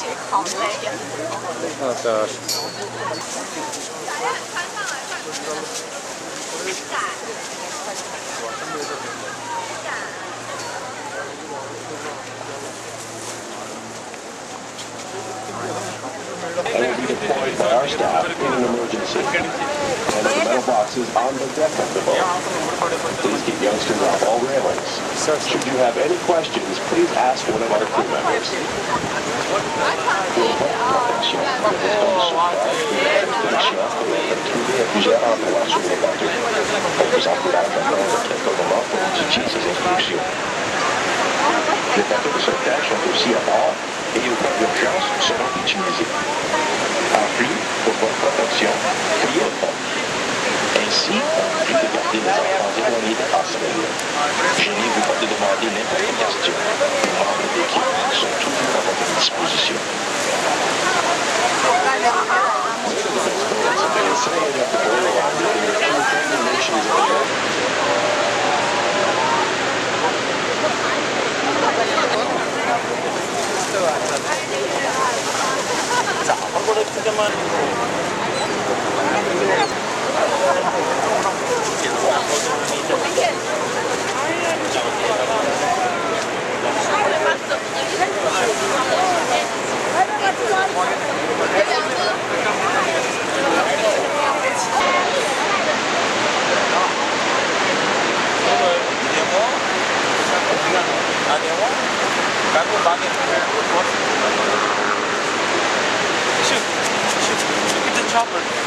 写好累呀。好的。And will be deployed by our staff in an emergency. And the metal boxes on the deck of the boat. Please keep youngsters off all railings. Should you have any questions, please ask one of our crew members. Les bateaux de sauvetage sont aussi à bord et aux cas d'urgence seront utilisés. En plus, pour votre protection, criez au fond. Ainsi, on prie de garder les enfants éloignés des passerelles. Gênez-vous pas de demander n'importe quelle question. Les membres d'équipe sont toujours à votre disposition. Chopper.